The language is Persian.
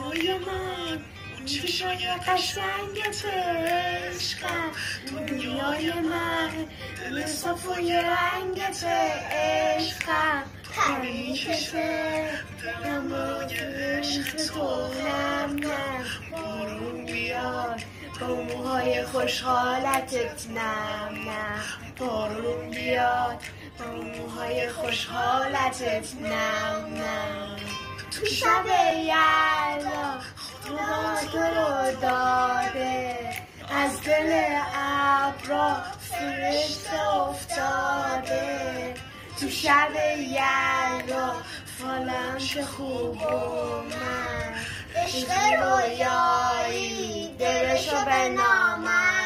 روی من اون چشای قشنگت عشقم، دنیای من دل صفای رنگت عشقم، پر میکشه دلم روی عشق تو، نم نم بارون بیاد با موهای خوشحالتت، نم نم بارون بیاد با موهای خوشحالتت، نم نم. تو شب یلدا خدا تو رو داده، از دل ابرا فرشته افتاده. تو شب یلدا فالم چه خوب و من، عشق رویایی دلشو به نامم.